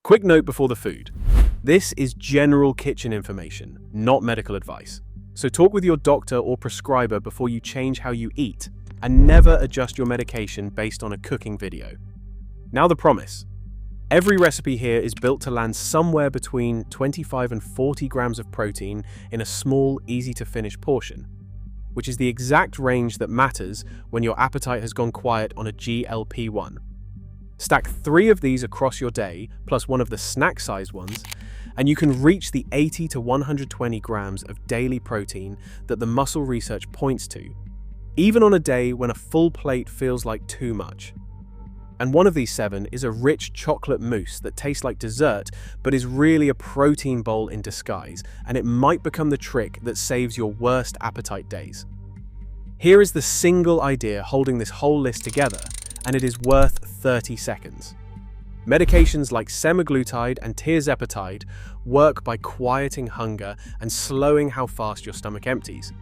Quick note before the food. This is general kitchen information, not medical advice. So talk with your doctor or prescriber before you change how you eat, and never adjust your medication based on a cooking video. Now the promise. Every recipe here is built to land somewhere between 25 and 40 grams of protein in a small, easy-to-finish portion, which is the exact range that matters when your appetite has gone quiet on a GLP-1. Stack 3 of these across your day, plus one of the snack-sized ones, and you can reach the 80 to 120 grams of daily protein that the muscle research points to, even on a day when a full plate feels like too much. And one of these 7 is a rich chocolate mousse that tastes like dessert, but is really a protein bowl in disguise, and it might become the trick that saves your worst appetite days. Here is the single idea holding this whole list together, and it is worth 30 seconds. Medications like semaglutide and tirzepatide work by quieting hunger and slowing how fast your stomach empties,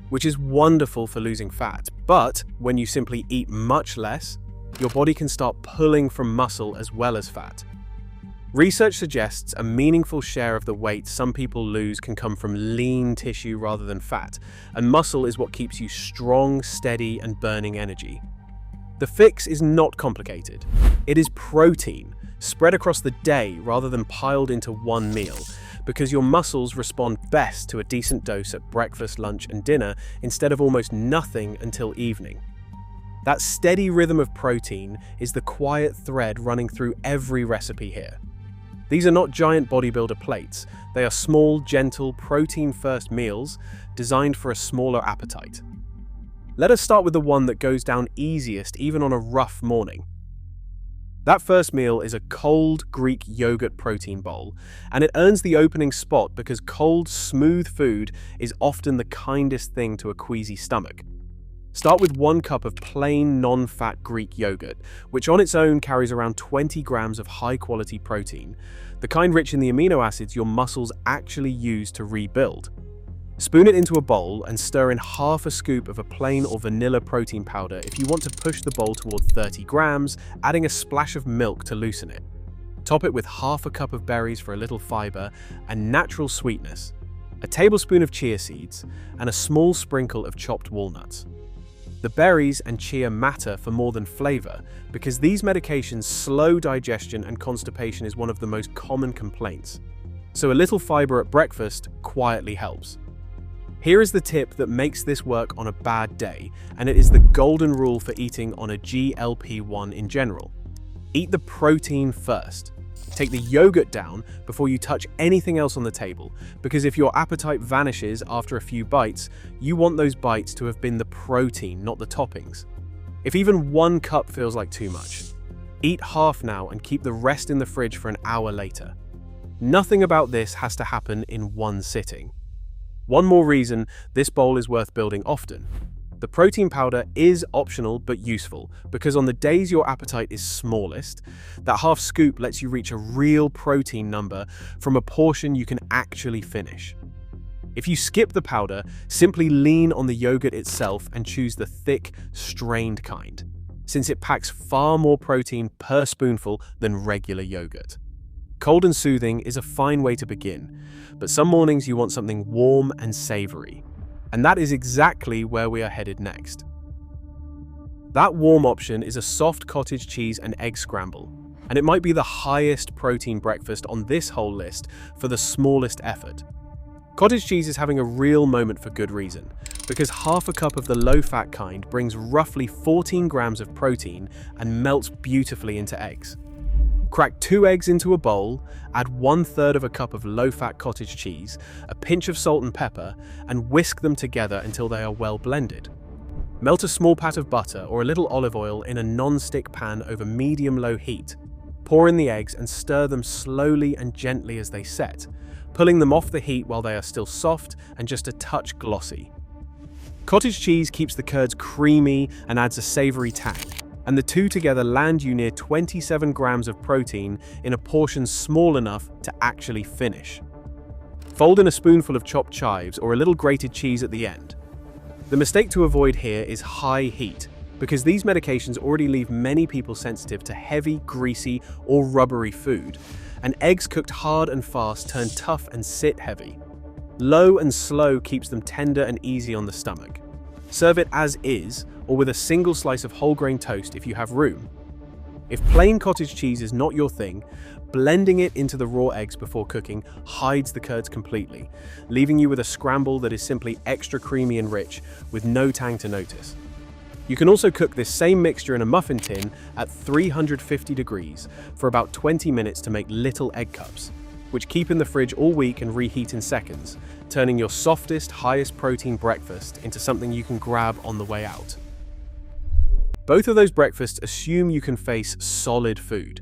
which is wonderful for losing fat, but when you simply eat much less, your body can start pulling from muscle as well as fat. Research suggests a meaningful share of the weight some people lose can come from lean tissue rather than fat, and muscle is what keeps you strong, steady, and burning energy. The fix is not complicated. It is protein, spread across the day rather than piled into one meal, because your muscles respond best to a decent dose at breakfast, lunch, and dinner instead of almost nothing until evening. That steady rhythm of protein is the quiet thread running through every recipe here. These are not giant bodybuilder plates. They are small, gentle, protein-first meals designed for a smaller appetite. Let us start with the one that goes down easiest even on a rough morning. That first meal is a cold Greek yogurt protein bowl, and it earns the opening spot because cold, smooth food is often the kindest thing to a queasy stomach. Start with 1 cup of plain, non-fat Greek yogurt, which on its own carries around 20 grams of high-quality protein, the kind rich in the amino acids your muscles actually use to rebuild. Spoon it into a bowl and stir in half a scoop of a plain or vanilla protein powder if you want to push the bowl toward 30 grams, adding a splash of milk to loosen it. Top it with half a cup of berries for a little fiber and natural sweetness, a tablespoon of chia seeds, and a small sprinkle of chopped walnuts. The berries and chia matter for more than flavor because these medications slow digestion, and constipation is one of the most common complaints. So a little fiber at breakfast quietly helps. Here is the tip that makes this work on a bad day, and it is the golden rule for eating on a GLP-1 in general. Eat the protein first. Take the yogurt down before you touch anything else on the table, because if your appetite vanishes after a few bites, you want those bites to have been the protein, not the toppings. If even 1 cup feels like too much, eat half now and keep the rest in the fridge for an hour later. Nothing about this has to happen in one sitting. One more reason this bowl is worth building often. The protein powder is optional but useful, because on the days your appetite is smallest, that half scoop lets you reach a real protein number from a portion you can actually finish. If you skip the powder, simply lean on the yogurt itself and choose the thick, strained kind, since it packs far more protein per spoonful than regular yogurt. Cold and soothing is a fine way to begin, but some mornings you want something warm and savory, and that is exactly where we are headed next. That warm option is a soft cottage cheese and egg scramble, and it might be the highest protein breakfast on this whole list for the smallest effort. Cottage cheese is having a real moment for good reason, because half a cup of the low-fat kind brings roughly 14 grams of protein and melts beautifully into eggs. Crack 2 eggs into a bowl, add 1/3 of a cup of low-fat cottage cheese, a pinch of salt and pepper, and whisk them together until they are well blended. Melt a small pat of butter or a little olive oil in a non-stick pan over medium-low heat. Pour in the eggs and stir them slowly and gently as they set, pulling them off the heat while they are still soft and just a touch glossy. Cottage cheese keeps the curds creamy and adds a savory tang, and the two together land you near 27 grams of protein in a portion small enough to actually finish. Fold in a spoonful of chopped chives or a little grated cheese at the end. The mistake to avoid here is high heat, because these medications already leave many people sensitive to heavy, greasy, or rubbery food, and eggs cooked hard and fast turn tough and sit heavy. Low and slow keeps them tender and easy on the stomach. Serve it as is, or with a single slice of whole grain toast if you have room. If plain cottage cheese is not your thing, blending it into the raw eggs before cooking hides the curds completely, leaving you with a scramble that is simply extra creamy and rich, with no tang to notice. You can also cook this same mixture in a muffin tin at 350 degrees for about 20 minutes to make little egg cups, which keep in the fridge all week and reheat in seconds, turning your softest, highest protein breakfast into something you can grab on the way out. Both of those breakfasts assume you can face solid food,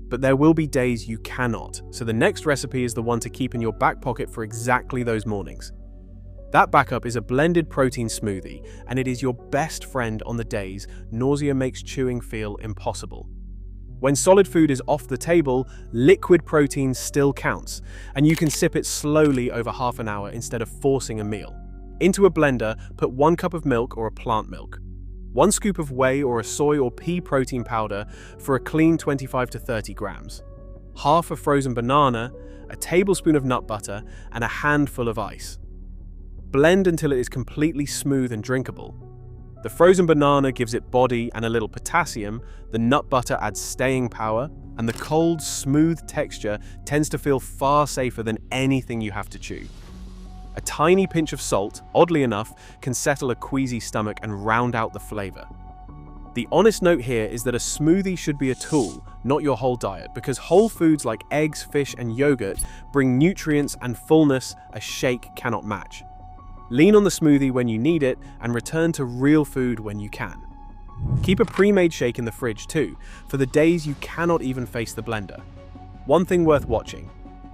but there will be days you cannot, so the next recipe is the one to keep in your back pocket for exactly those mornings. That backup is a blended protein smoothie, and it is your best friend on the days nausea makes chewing feel impossible. When solid food is off the table, liquid protein still counts, and you can sip it slowly over half an hour instead of forcing a meal. Into a blender, put 1 cup of milk or a plant milk, 1 scoop of whey or a soy or pea protein powder for a clean 25 to 30 grams, half a frozen banana, a tablespoon of nut butter, and a handful of ice. Blend until it is completely smooth and drinkable. The frozen banana gives it body and a little potassium, the nut butter adds staying power, and the cold, smooth texture tends to feel far safer than anything you have to chew. A tiny pinch of salt, oddly enough, can settle a queasy stomach and round out the flavor. The honest note here is that a smoothie should be a tool, not your whole diet, because whole foods like eggs, fish, and yogurt bring nutrients and fullness a shake cannot match. Lean on the smoothie when you need it and return to real food when you can. Keep a pre-made shake in the fridge too, for the days you cannot even face the blender. One thing worth watching: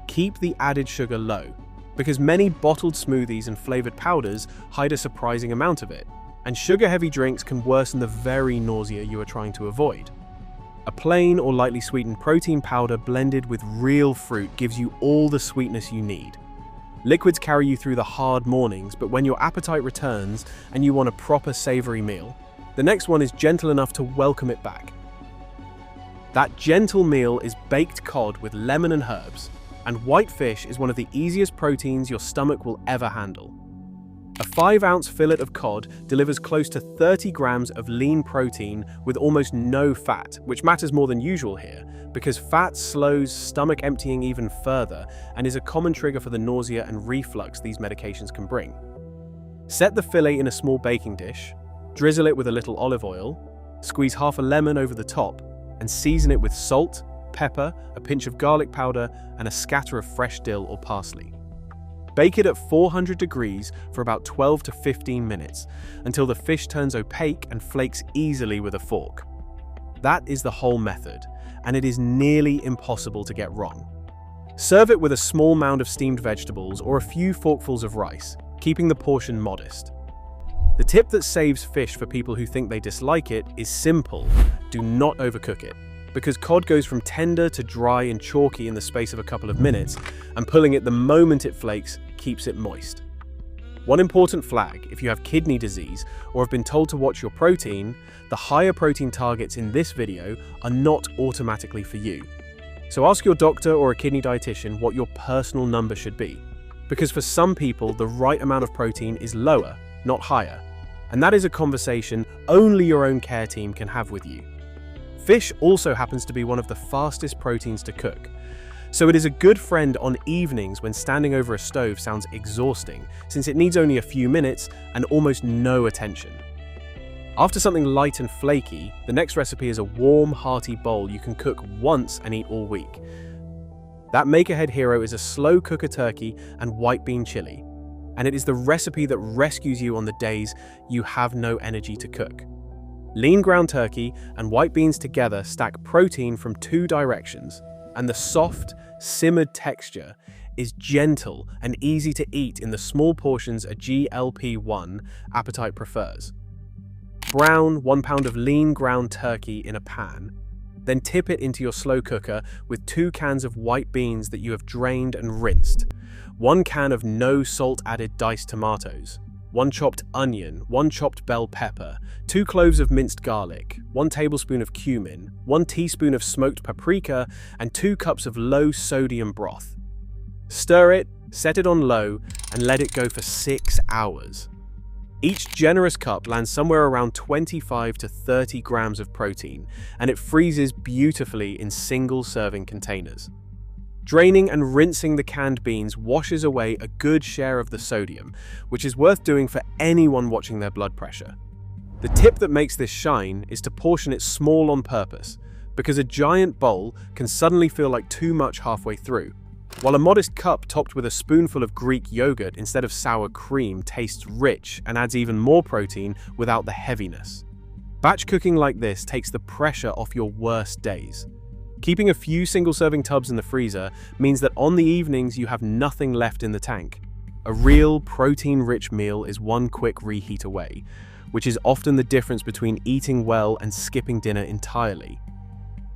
keep the added sugar low, because many bottled smoothies and flavored powders hide a surprising amount of it, and sugar-heavy drinks can worsen the very nausea you are trying to avoid. A plain or lightly sweetened protein powder blended with real fruit gives you all the sweetness you need. Liquids carry you through the hard mornings, but when your appetite returns and you want a proper savory meal, the next one is gentle enough to welcome it back. That gentle meal is baked cod with lemon and herbs, and white fish is one of the easiest proteins your stomach will ever handle. A 5-ounce fillet of cod delivers close to 30 grams of lean protein with almost no fat, which matters more than usual here, because fat slows stomach emptying even further and is a common trigger for the nausea and reflux these medications can bring. Set the fillet in a small baking dish, drizzle it with a little olive oil, squeeze half a lemon over the top, and season it with salt, pepper, a pinch of garlic powder, and a scatter of fresh dill or parsley. Bake it at 400 degrees for about 12 to 15 minutes until the fish turns opaque and flakes easily with a fork. That is the whole method, and it is nearly impossible to get wrong. Serve it with a small mound of steamed vegetables or a few forkfuls of rice, keeping the portion modest. The tip that saves fish for people who think they dislike it is simple: do not overcook it, because cod goes from tender to dry and chalky in the space of a couple of minutes, and pulling it the moment it flakes keeps it moist. One important flag: if you have kidney disease or have been told to watch your protein, the higher protein targets in this video are not automatically for you. So ask your doctor or a kidney dietitian what your personal number should be, because for some people the right amount of protein is lower, not higher, and that is a conversation only your own care team can have with you. Fish also happens to be one of the fastest proteins to cook, so it is a good friend on evenings when standing over a stove sounds exhausting, since it needs only a few minutes and almost no attention. After something light and flaky, the next recipe is a warm, hearty bowl you can cook once and eat all week. That make-ahead hero is a slow cooker turkey and white bean chili, and it is the recipe that rescues you on the days you have no energy to cook. Lean ground turkey and white beans together stack protein from 2 directions, and the soft, simmered texture is gentle and easy to eat in the small portions a GLP-1 appetite prefers. Brown 1 pound of lean ground turkey in a pan, then tip it into your slow cooker with 2 cans of white beans that you have drained and rinsed, 1 can of no salt added diced tomatoes, 1 chopped onion, 1 chopped bell pepper, 2 cloves of minced garlic, 1 tablespoon of cumin, 1 teaspoon of smoked paprika, and 2 cups of low-sodium broth. Stir it, set it on low, and let it go for 6 hours. Each generous cup lands somewhere around 25 to 30 grams of protein, and it freezes beautifully in single-serving containers. Draining and rinsing the canned beans washes away a good share of the sodium, which is worth doing for anyone watching their blood pressure. The tip that makes this shine is to portion it small on purpose, because a giant bowl can suddenly feel like too much halfway through, while a modest cup topped with a spoonful of Greek yogurt instead of sour cream tastes rich and adds even more protein without the heaviness. Batch cooking like this takes the pressure off your worst days. Keeping a few single-serving tubs in the freezer means that on the evenings you have nothing left in the tank. A real protein-rich meal is one quick reheat away, which is often the difference between eating well and skipping dinner entirely.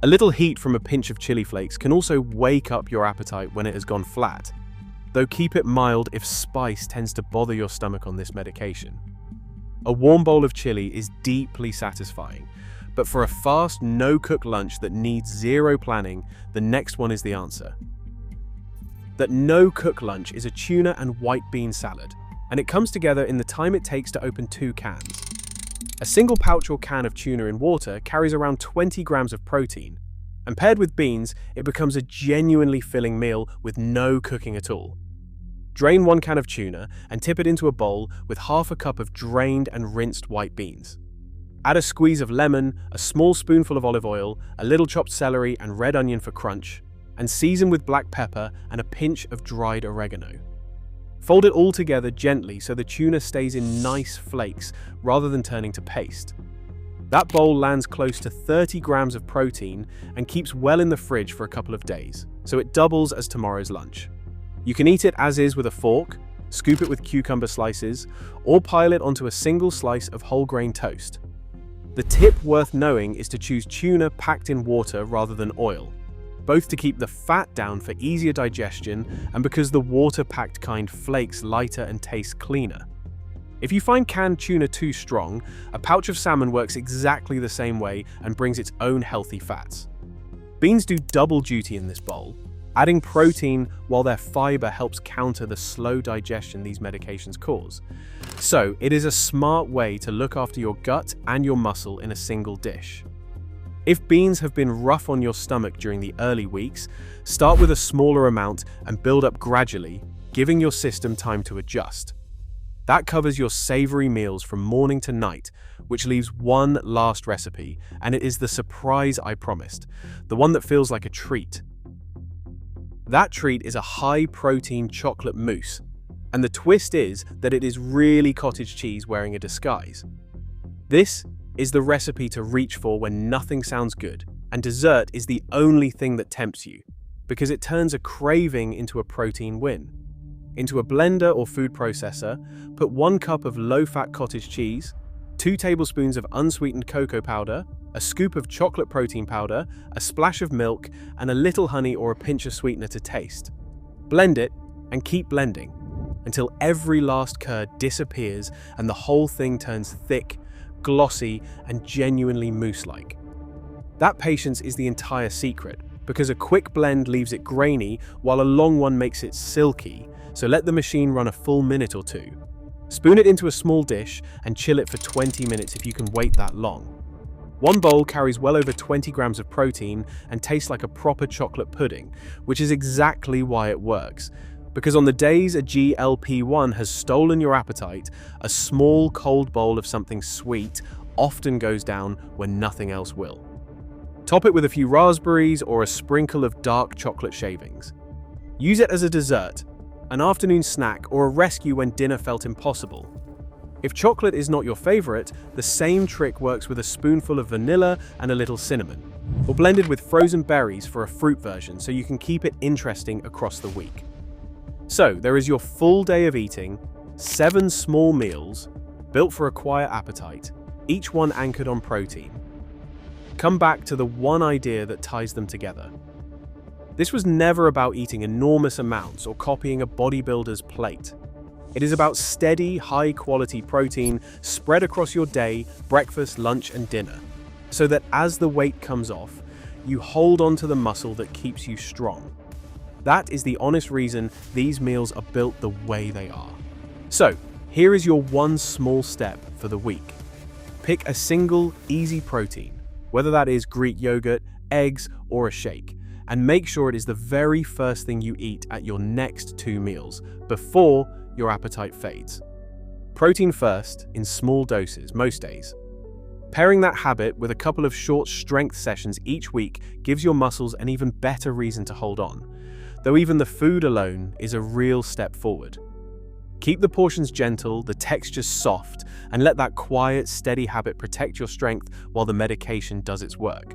A little heat from a pinch of chili flakes can also wake up your appetite when it has gone flat, though keep it mild if spice tends to bother your stomach on this medication. A warm bowl of chili is deeply satisfying, but for a fast, no-cook lunch that needs zero planning, the next one is the answer. That no-cook lunch is a tuna and white bean salad, and it comes together in the time it takes to open 2 cans. A single pouch or can of tuna in water carries around 20 grams of protein, and paired with beans, it becomes a genuinely filling meal with no cooking at all. Drain 1 can of tuna and tip it into a bowl with half a cup of drained and rinsed white beans. Add a squeeze of lemon, a small spoonful of olive oil, a little chopped celery and red onion for crunch, and season with black pepper and a pinch of dried oregano. Fold it all together gently so the tuna stays in nice flakes rather than turning to paste. That bowl lands close to 30 grams of protein and keeps well in the fridge for a couple of days, so it doubles as tomorrow's lunch. You can eat it as is with a fork, scoop it with cucumber slices, or pile it onto a single slice of whole grain toast. The tip worth knowing is to choose tuna packed in water rather than oil, both to keep the fat down for easier digestion and because the water-packed kind flakes lighter and tastes cleaner. If you find canned tuna too strong, a pouch of salmon works exactly the same way and brings its own healthy fats. Beans do double duty in this bowl, adding protein while their fiber helps counter the slow digestion these medications cause. So, it is a smart way to look after your gut and your muscle in a single dish. If beans have been rough on your stomach during the early weeks, start with a smaller amount and build up gradually, giving your system time to adjust. That covers your savory meals from morning to night, which leaves one last recipe, and it is the surprise I promised, the one that feels like a treat. That treat is a high-protein chocolate mousse, and the twist is that it is really cottage cheese wearing a disguise. This is the recipe to reach for when nothing sounds good, and dessert is the only thing that tempts you, because it turns a craving into a protein win. Into a blender or food processor, put 1 cup of low-fat cottage cheese, 2 tablespoons of unsweetened cocoa powder, a scoop of chocolate protein powder, a splash of milk, and a little honey or a pinch of sweetener to taste. Blend it and keep blending until every last curd disappears and the whole thing turns thick, glossy, and genuinely mousse-like. That patience is the entire secret, because a quick blend leaves it grainy while a long one makes it silky, so let the machine run a full minute or 2. Spoon it into a small dish and chill it for 20 minutes if you can wait that long. 1 bowl carries well over 20 grams of protein and tastes like a proper chocolate pudding, which is exactly why it works. Because on the days a GLP-1 has stolen your appetite, a small cold bowl of something sweet often goes down when nothing else will. Top it with a few raspberries or a sprinkle of dark chocolate shavings. Use it as a dessert, an afternoon snack, or a rescue when dinner felt impossible. If chocolate is not your favorite, the same trick works with a spoonful of vanilla and a little cinnamon, or blended with frozen berries for a fruit version so you can keep it interesting across the week. So, there is your full day of eating, 7 small meals, built for a quiet appetite, each one anchored on protein. Come back to the one idea that ties them together. This was never about eating enormous amounts or copying a bodybuilder's plate. It is about steady, high-quality protein spread across your day, breakfast, lunch, and dinner, so that as the weight comes off, you hold on to the muscle that keeps you strong. That is the honest reason these meals are built the way they are. So, here is your one small step for the week. Pick a single, easy protein, whether that is Greek yogurt, eggs, or a shake, and make sure it is the very first thing you eat at your next 2 meals, before your appetite fades. Protein first, in small doses, most days. Pairing that habit with a couple of short strength sessions each week gives your muscles an even better reason to hold on, though even the food alone is a real step forward. Keep the portions gentle, the textures soft, and let that quiet, steady habit protect your strength while the medication does its work.